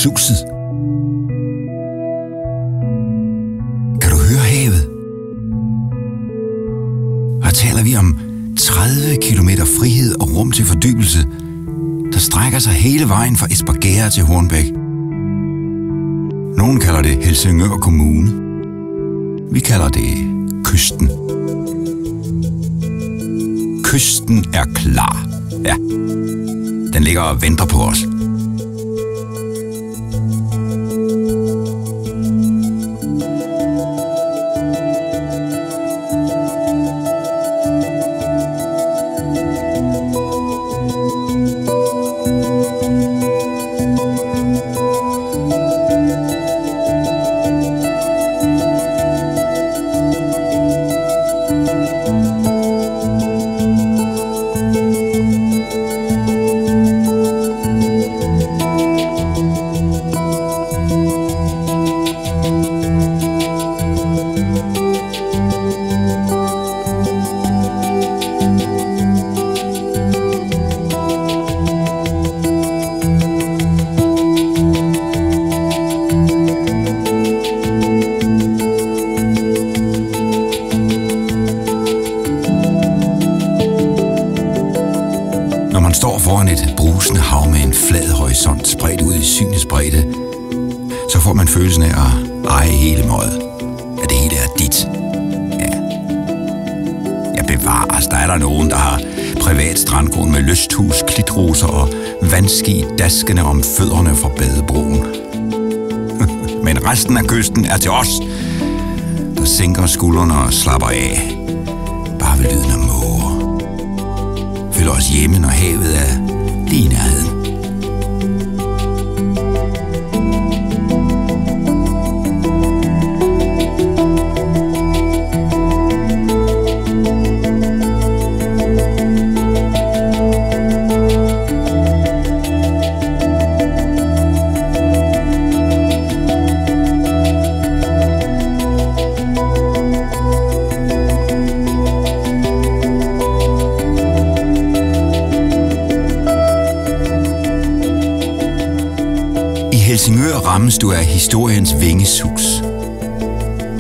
suset. Kan du høre havet? Her taler vi om 30 kilometer frihed og rum til fordybelse, der strækker sig hele vejen fra Espergærde til Hornbæk. Nogen kalder det Helsingør Kommune. Vi kalder det kysten. Kysten er klar. Ja, den ligger og venter på os. Står foran et brusende hav med en flad horisont spredt ud i synets bredde, så får man følelsen af at eje hele møget. At det hele er dit. Ja. Jeg bevares, der er der nogen, der har privat strandgrund med lysthus, klitroser og vandski daskende om fødderne fra badebroen. Men resten af kysten er til os, der sænker skuldrene og slapper af. Bare ved lyden af måger. Føler os hjemme, når havet er lige i nærheden. I Helsingør rammes du af historiens vingesus.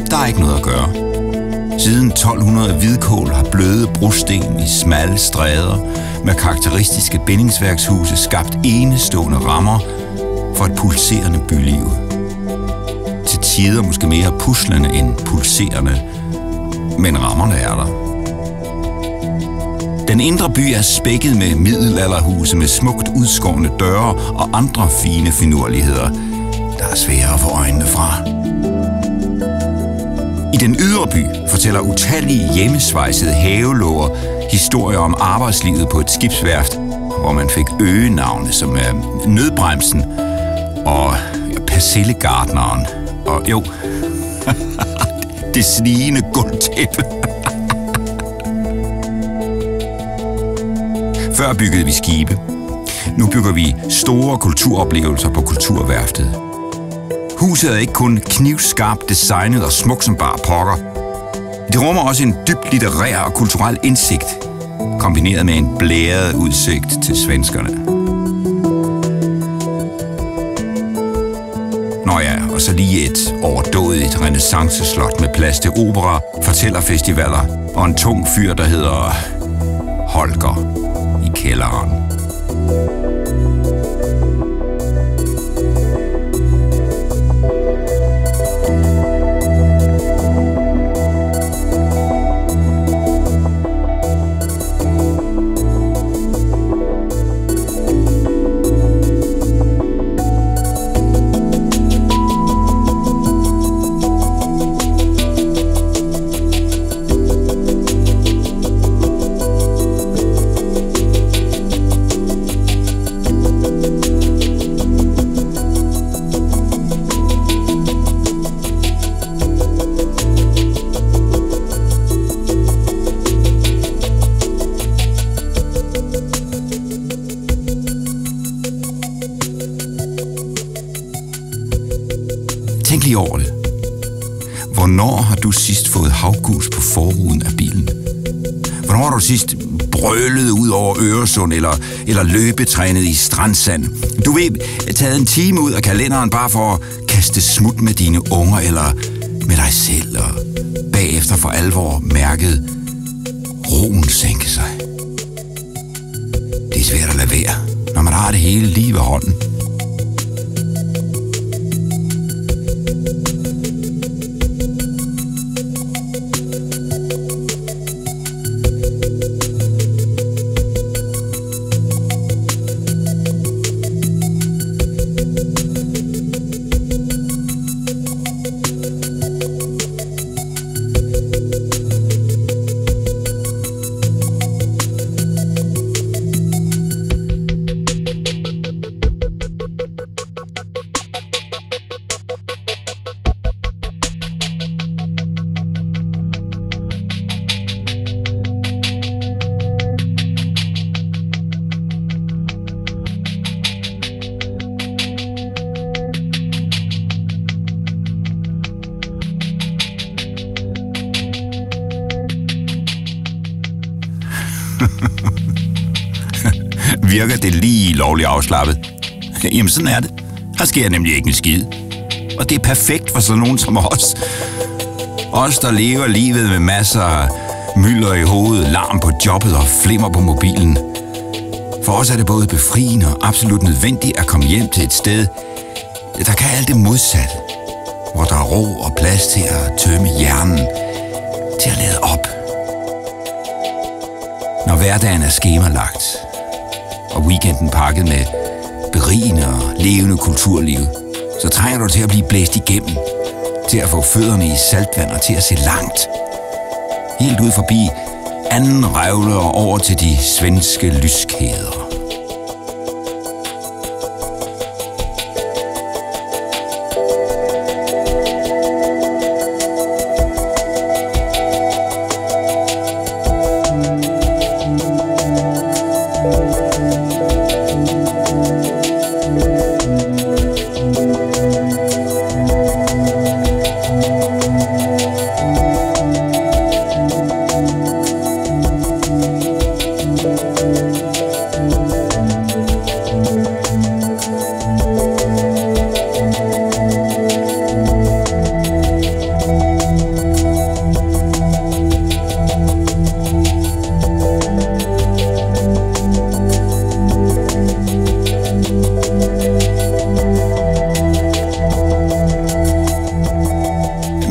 Der er ikke noget at gøre. Siden 1200 hvidkål har bløde brosten i smalle stræder med karakteristiske bindingsværkshuse skabt enestående rammer for et pulserende byliv. Til tider måske mere puslende end pulserende, men rammerne er der. Den indre by er spækket med middelalderhuse med smukt udskårne døre og andre fine finurligheder, der er svære at få øjnene fra. I den ydre by fortæller utallige hjemmesvejsede havelåger historier om arbejdslivet på et skibsværft, hvor man fik øgenavne som nødbremsen og persillegardneren og jo, det snigende gulvtæppe. Før byggede vi skibe. Nu bygger vi store kulturoplevelser på kulturværftet. Huset er ikke kun knivskarpt designet og smuk som bare pokker. Det rummer også en dybt litterær og kulturel indsigt, kombineret med en blæret udsigt til svenskerne. Nå ja, og så lige et overdådigt renæssanceslot med plads til opera, fortællerfestivaler og en tung fyr, der hedder Holger i kælderen. Tænk lige over det. Hvornår har du sidst fået havgus på forruden af bilen? Hvornår har du sidst brølet ud over Øresund eller løbetrænet i strandsand, Du ved, taget en time ud af kalenderen bare for at kaste smut med dine unger eller med dig selv, og bagefter for alvor mærket roen sænke sig. Det er svært at lade være, når man har det hele lige ved hånden. Virker det lige lovligt afslappet? Jamen sådan er det. Her sker nemlig ikke en skid. Og det er perfekt for sådan nogen som os. Os, der lever livet med masser af mylder i hovedet, larm på jobbet og flimmer på mobilen. For os er det både befriende og absolut nødvendigt at komme hjem til et sted, der kan alt det modsatte. Hvor der er ro og plads til at tømme hjernen, til at lade op. Når hverdagen er skemalagt, og weekenden pakket med berigende og levende kulturliv, så trænger du til at blive blæst igennem, til at få fødderne i saltvand og til at se langt. Helt ud forbi anden revle og over til de svenske lyskæder.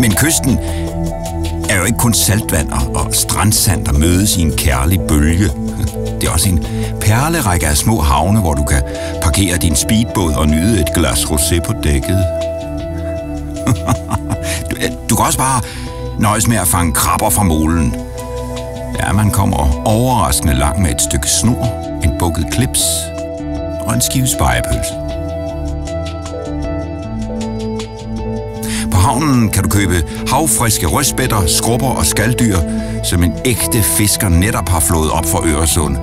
Men kysten er jo ikke kun saltvand og strandsand, der mødes i en kærlig bølge. Det er også en perlerække af små havne, hvor du kan parkere din speedbåd og nyde et glas rosé på dækket. Du kan også bare nøjes med at fange krabber fra molen. Ja, man kommer overraskende langt med et stykke snor, en bukket klips og en skive spegepølse. På havnen kan du købe havfriske rødspætter, skrubber og skalddyr, som en ægte fisker netop har flået op fra Øresund.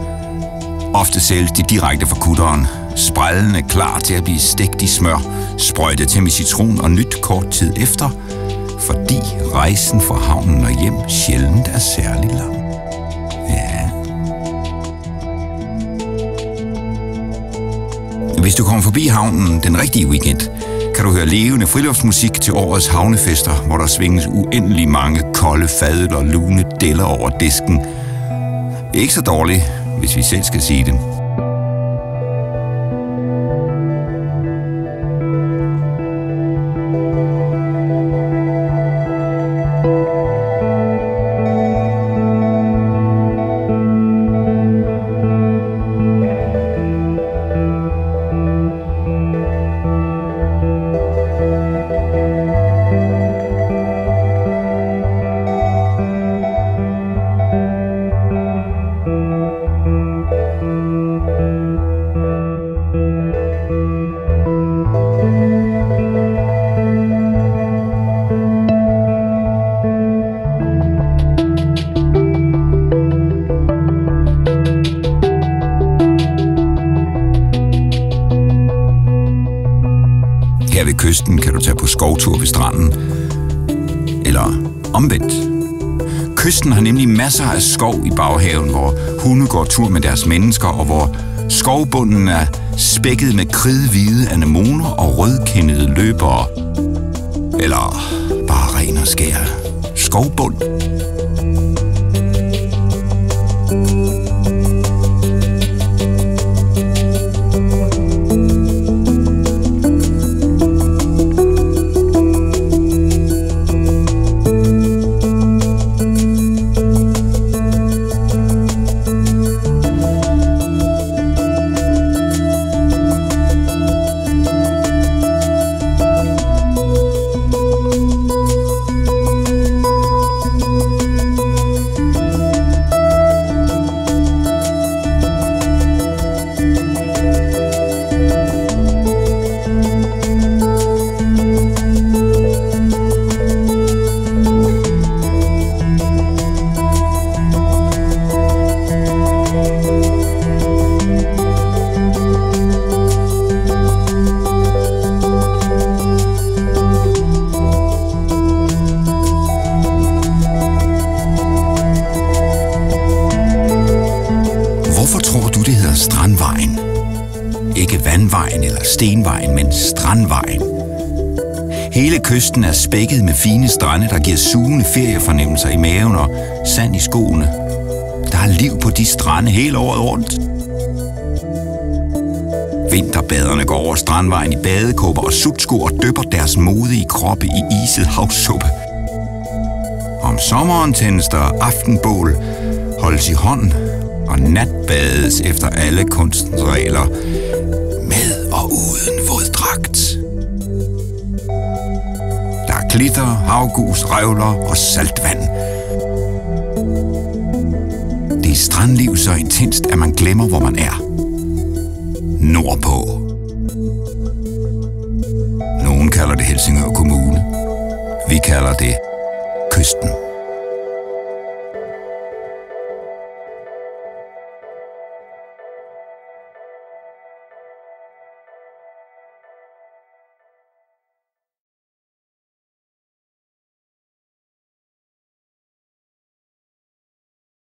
Ofte sælges de direkte fra kutteren, sprællende klar til at blive stegt i smør, sprøjtet til med citron og nyt kort tid efter, fordi rejsen fra havnen og hjem sjældent er særlig lang. Ja. Hvis du kommer forbi havnen den rigtige weekend, kan du høre levende friluftsmusik til årets havnefester, hvor der svinges uendelig mange kolde fadøl og lune deller over disken. Ikke så dårligt, hvis vi selv skal sige det. Her ved kysten kan du tage på skovtur ved stranden. Eller omvendt. Kysten har nemlig masser af skov i baghaven, hvor hunde går tur med deres mennesker, og hvor skovbunden er spækket med kridhvide anemoner og rødkindede løbere. Eller bare ren og skær skovbund. Hvorfor tror du, det hedder Strandvejen? Ikke Vandvejen eller Stenvejen, men Strandvejen. Hele kysten er spækket med fine strande, der giver sugende feriefornemmelser i maven og sand i skoene. Der er liv på de strande hele året rundt. Vinterbaderne går over Strandvejen i badekåber og sutsko og dypper deres modige kroppe i iset havsuppe. Om sommeren tændes der aftenbål, holdes i hånd og natbades efter alle kunstens regler, med og uden våddragt. Der er klitter, havgus, revler og saltvand. Det er strandliv så intenst, at man glemmer, hvor man er. Nordpå. Nogen kalder det Helsingør Kommune. Vi kalder det kysten.